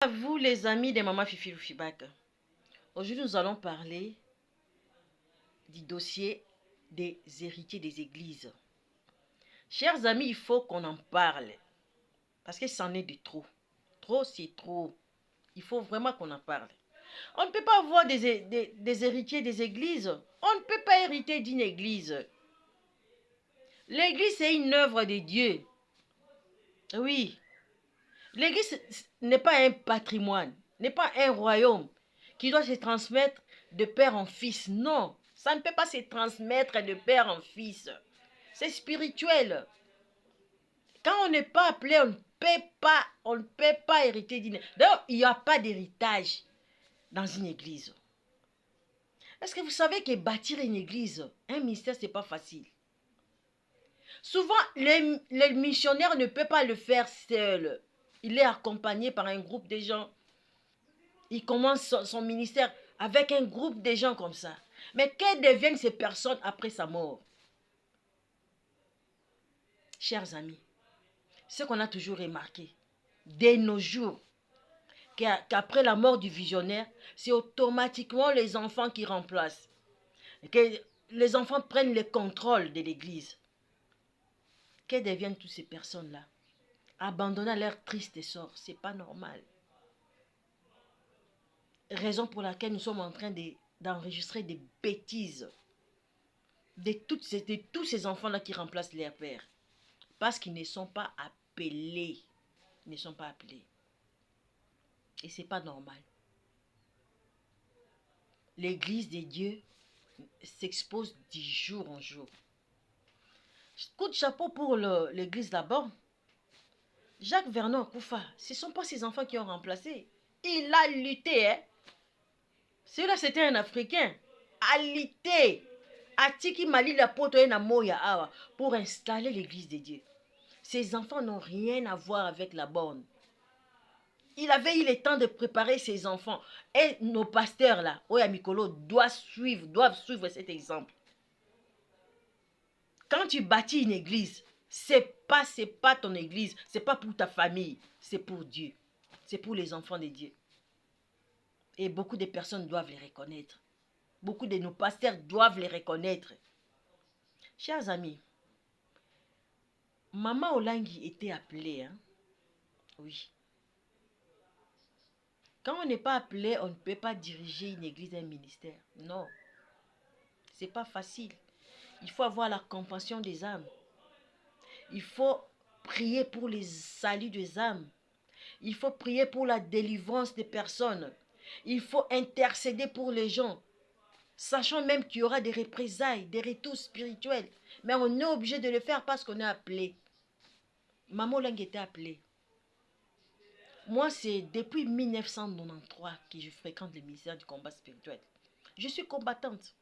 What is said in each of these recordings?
À vous les amis de Maman Fifi Loufibak. Aujourd'hui nous allons parler du dossier des héritiers des églises. Chers amis, il faut qu'on en parle. Parce que c'en est de trop. Trop c'est trop. Il faut vraiment qu'on en parle. On ne peut pas avoir des héritiers des églises. On ne peut pas hériter d'une église. L'église c'est une œuvre de Dieu. Oui. L'église n'est pas un patrimoine, n'est pas un royaume qui doit se transmettre de père en fils. Non, ça ne peut pas se transmettre de père en fils. C'est spirituel. Quand on n'est pas appelé, on ne peut pas hériter d'une église. D'ailleurs, il n'y a pas d'héritage dans une église. Est-ce que vous savez que bâtir une église, un ministère, ce n'est pas facile? Souvent, les missionnaires ne peuvent pas le faire seul. Il est accompagné par un groupe de gens. Il commence son ministère avec un groupe de gens comme ça. Mais que deviennent ces personnes après sa mort? Chers amis, ce qu'on a toujours remarqué, dès nos jours, qu'après la mort du visionnaire, c'est automatiquement les enfants qui remplacent. Que les enfants prennent le contrôle de l'église. Que deviennent toutes ces personnes-là? Abandonner leur triste sort, c'est pas normal. Raison pour laquelle nous sommes en train d'enregistrer des bêtises de tous ces enfants-là qui remplacent leur père. Parce qu'ils ne sont pas appelés. Ils ne sont pas appelés. Et ce n'est pas normal. L'église de Dieu s'expose du jour en jour. Coup de chapeau pour l'église d'abord. Jacques Vernon Koufa, ce ne sont pas ses enfants qui ont remplacé. Il a lutté. Hein? Celui-là, c'était un Africain. A lutté. Atiki Mali la poto na moya awa pour installer l'église de Dieu. Ces enfants n'ont rien à voir avec la borne. Il avait eu le temps de préparer ses enfants. Et nos pasteurs là, Oya Mikolo, doivent suivre cet exemple. Quand tu bâtis une église, c'est pas ton église, c'est pas pour ta famille, c'est pour Dieu. C'est pour les enfants de Dieu. Et beaucoup de personnes doivent les reconnaître. Beaucoup de nos pasteurs doivent les reconnaître. Chers amis, Maman Olangi était appelée. Hein? Oui. Quand on n'est pas appelé, on ne peut pas diriger une église, un ministère. Non. C'est pas facile. Il faut avoir la compassion des âmes. Il faut prier pour les saluts des âmes. Il faut prier pour la délivrance des personnes. Il faut intercéder pour les gens. Sachant même qu'il y aura des représailles, des retours spirituels. Mais on est obligé de le faire parce qu'on est appelé. Maman Lang était appelée. Moi, c'est depuis 1993 que je fréquente le ministère du combat spirituel. Je suis combattante.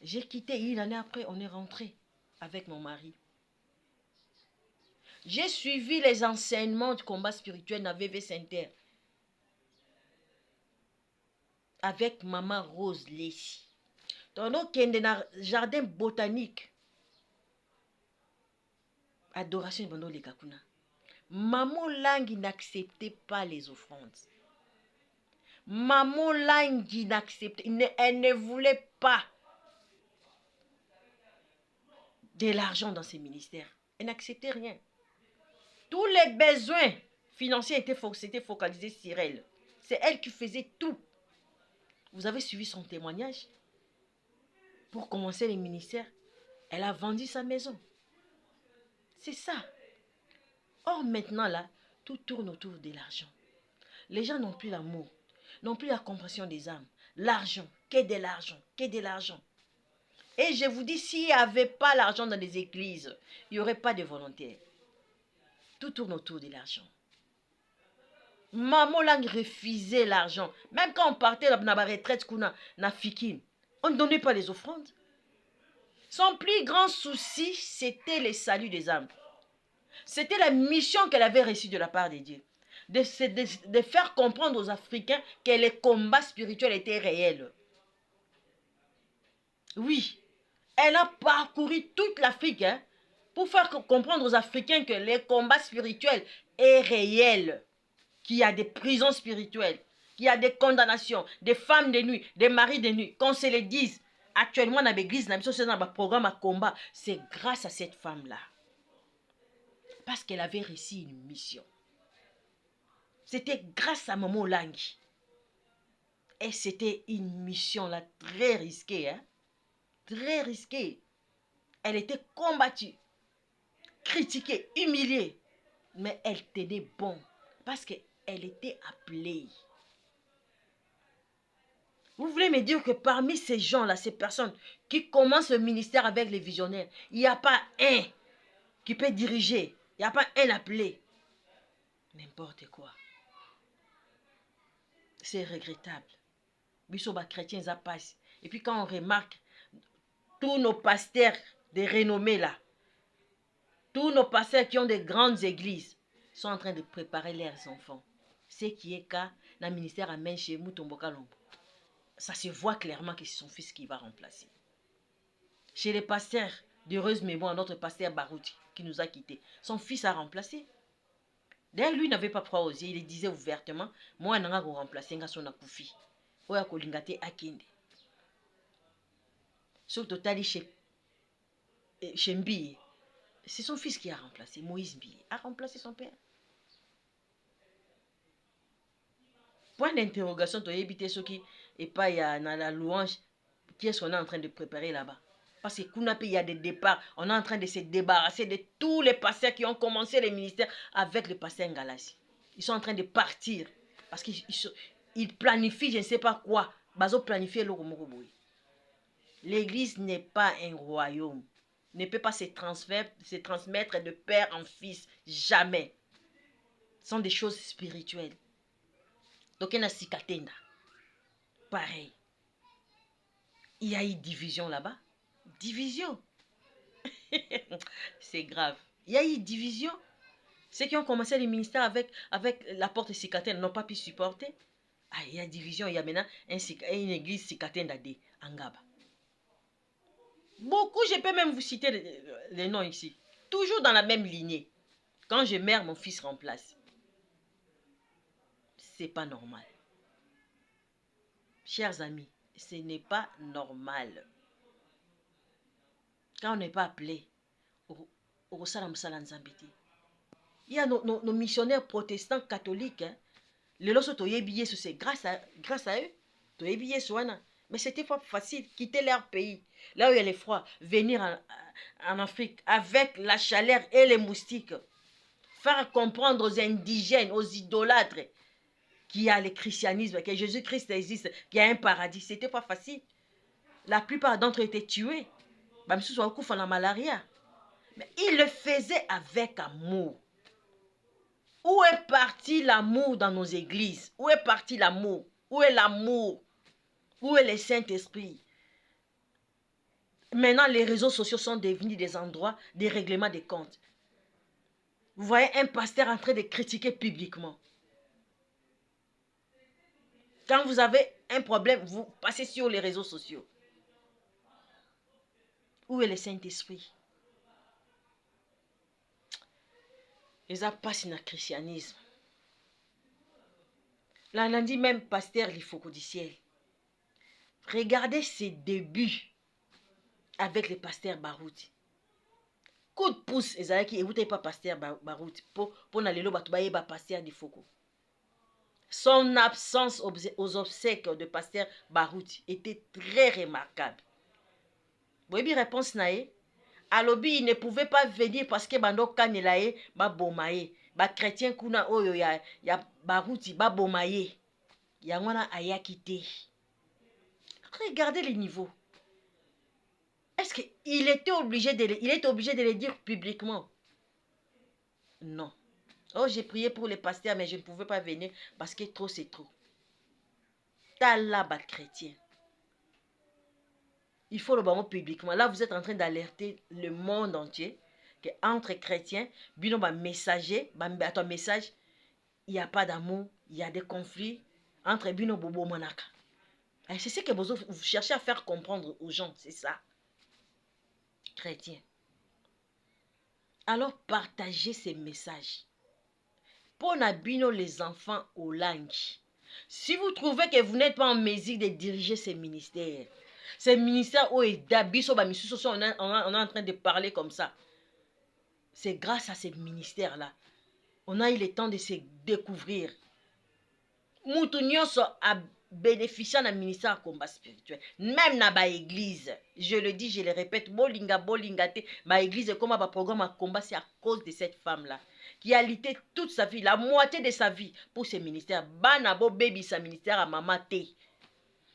J'ai quitté une année après, on est rentré avec mon mari. J'ai suivi les enseignements du combat spirituel dans VV Saint-Terre avec maman Rose Lessi. Donc, on est dans le jardin botanique. Adoration de les Kakuna. Maman Langi n'acceptait pas les offrandes. Maman Langi n'acceptait, elle ne voulait pas de l'argent dans ses ministères. Elle n'acceptait rien. Tous les besoins financiers étaient focalisés sur elle. C'est elle qui faisait tout. Vous avez suivi son témoignage. Pour commencer les ministères, elle a vendu sa maison. C'est ça. Or maintenant là, tout tourne autour de l'argent. Les gens n'ont plus l'amour, n'ont plus la compassion des âmes. L'argent, que de l'argent, que de l'argent. Et je vous dis, s'il n'y avait pas l'argent dans les églises, il n'y aurait pas de volontaires. Tout tourne autour de l'argent. Maman Lang refusait l'argent. Même quand on partait dans la retraite, on ne donnait pas les offrandes. Son plus grand souci, c'était le salut des âmes. C'était la mission qu'elle avait reçue de la part de Dieu. De faire comprendre aux Africains que les combats spirituels étaient réels. Oui, elle a parcouru toute l'Afrique hein, pour faire comprendre aux Africains que les combats spirituels est réel. qu'il y a des prisons spirituelles, qu'il y a des condamnations, des femmes de nuit, des maris de nuit, qu'on se les dise. Actuellement, dans l'église, dans un programme à combat, c'est grâce à cette femme-là. Parce qu'elle avait réussi une mission. C'était grâce à Maman Langui. Et c'était une mission là très risquée. Hein? Très risquée. Elle était combattue, critiquée, humiliée. Mais elle tenait bon. Parce qu'elle était appelée. Vous voulez me dire que parmi ces gens-là, ces personnes qui commencent le ministère avec les visionnaires, il n'y a pas un qui peut diriger. Il n'y a pas un appelé. N'importe quoi. C'est regrettable. Bisoba chrétiens, ça passe. Et puis quand on remarque tous nos pasteurs de renommée là, tous nos pasteurs qui ont des grandes églises, sont en train de préparer leurs enfants. Ce qui est cas dans le ministère à main chez Mutombo Kalombo. Ça se voit clairement que c'est son fils qui va remplacer. Chez les pasteurs d'heureuse mémoire, notre pasteur Barouti, qui nous a quittés, son fils a remplacé. D'ailleurs, lui n'avait pas froid aux yeux, il disait ouvertement, moi, je vais remplacer son akoufi. Oya kolingate akinde. Sauf totali chez Mbi, c'est son fils qui a remplacé. Moïse Mbi a remplacé son père. Point d'interrogation, tu as évité ce qui est pas dans la louange. Qui est-ce qu'on est en train de préparer là-bas? Parce que Kounapi, il y a des départs. On est en train de se débarrasser de tous les pasteurs qui ont commencé les ministères avec le pasteur Ngalassi. Ils sont en train de partir. Parce qu'ils planifient, je ne sais pas quoi. Bazo planifier le Romoroboui. L'église n'est pas un royaume. Ne peut pas se transmettre de père en fils. Jamais. Ce sont des choses spirituelles. Donc, il y a Sikatenda. Pareil. Il y a eu division là-bas. Division. C'est grave. Il y a eu division. Ceux qui ont commencé le ministère avec la porte Sikatenda n'ont pas pu supporter. Ah, il y a division. Il y a maintenant une église Sikatenda de Angaba. Beaucoup, je peux même vous citer les noms ici. Toujours dans la même lignée. Quand je meurs, mon fils remplace. C'est pas normal. Chers amis, ce n'est pas normal. Quand on n'est pas appelé, il y a nos missionnaires protestants catholiques. Hein. Les lorsques c'est grâce à eux. Mais c'était pas facile. Quitter leur pays, là où il y a les froids, venir en Afrique avec la chaleur et les moustiques. Faire comprendre aux indigènes, aux idolâtres, qu'il y a le christianisme, que Jésus-Christ existe, qu'il y a un paradis. C'était pas facile. La plupart d'entre eux étaient tués. Mais ils le faisaient avec amour. Où est parti l'amour dans nos églises? Où est parti l'amour? Où est l'amour? Où est le Saint-Esprit? Maintenant, les réseaux sociaux sont devenus des endroits des règlements des comptes. Vous voyez un pasteur en train de critiquer publiquement. Quand vous avez un problème, vous passez sur les réseaux sociaux. Où est le Saint-Esprit? Les a passé dans le christianisme. Là, on a dit même pasteur l'Ifoko du ciel. Regardez ses débuts avec le pasteur Barouti. Coup de pouce, ezalaki écoutez pas pasteur Barouti pour na lelo batu ba pasteur l'Ifoko. Son absence aux obsèques de pasteur Barouti était très remarquable. Vous voyez réponse nae? Alobi il ne pouvait pas venir parce que bando kanelaye ba bomaye. Ba chrétien kuna oyo ya Barouti ba bomaye. Yangwana ayakite. Regardez les niveaux. Est-ce qu'il était obligé de le dire publiquement? Non. Oh, j'ai prié pour les pasteurs, mais je ne pouvais pas venir parce que trop c'est trop. Talaba chrétien. Il faut le voir publiquement. Là, vous êtes en train d'alerter le monde entier que entre chrétiens, bino ba messager, ba ton message, il n'y a pas d'amour, il y a des conflits entre bino bobo monaka. C'est ce que vous cherchez à faire comprendre aux gens, c'est ça. Chrétien. Alors partagez ces messages. Pour Nabino, les enfants au langue. Si vous trouvez que vous n'êtes pas en mesure de diriger ces ministères où on est en train de parler comme ça, c'est grâce à ces ministères-là. On a eu le temps de se découvrir. Moutounioso a bénéficié d'un ministère de combat spirituel. Même dans l'église, je le dis, je le répète, ma église, comme un programme de combat, c'est à cause de cette femme-là qui a lutté toute sa vie, la moitié de sa vie pour ce ministère. Bana bo baby sa ministère à maman té.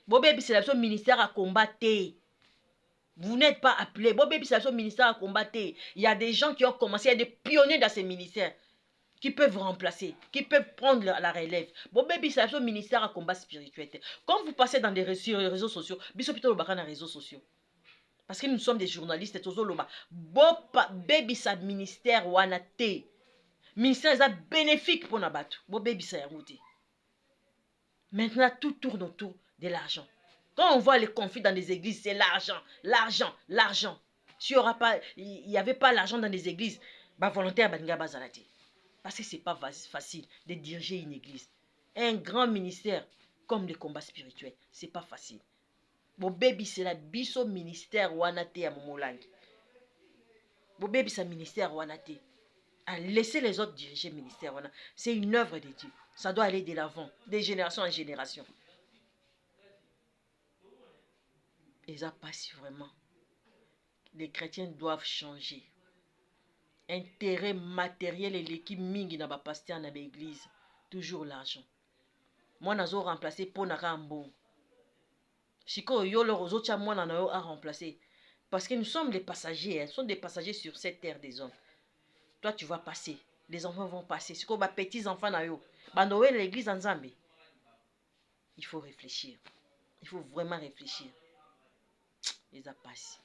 Bo baby c'est la ministère à combattre. Vous n'êtes pas appelé. Bo baby c'est la ministère à combattre. Il y a des gens qui ont commencé, il y a des pionniers dans ces ministères qui peuvent remplacer, qui peuvent prendre la relève. Bon baby c'est la ministère à combat spirituel. Quand vous passez dans les réseaux sociaux, biso plutôt le les réseaux sociaux. Parce que nous sommes des journalistes, baby sa ministère wana té. Ministère est bénéfique pour Nabato. Bon baby ça y. Maintenant, tout tourne autour de l'argent. Quand on voit les conflits dans les églises, c'est l'argent, l'argent, l'argent. S'il n'y avait pas l'argent dans les églises, bah volontaire banga bazalati. Parce que c'est pas facile de diriger une église. Un grand ministère comme le combat spirituel, c'est pas facile. Bon baby c'est la biso ministère wanate à Momolang. Bon baby c'est ministère wanate. À laisser les autres diriger le ministère. C'est une œuvre de Dieu. Ça doit aller de l'avant, de génération en génération. Et ça passe vraiment. Les chrétiens doivent changer. Intérêt matériel et l'équipe mingi na ba pasteur na ba église. Toujours l'argent. Moi nazo remplacer pour na rambo. Chiko yo le rozocha moi na yo a remplacer. Parce que nous sommes des passagers. Nous sommes des passagers sur cette terre des hommes. Toi tu vas passer. Les enfants vont passer. C'est comme les petits enfants na yo. Bandoé l'église en Zambie. Il faut réfléchir. Il faut vraiment réfléchir. Et ça passe.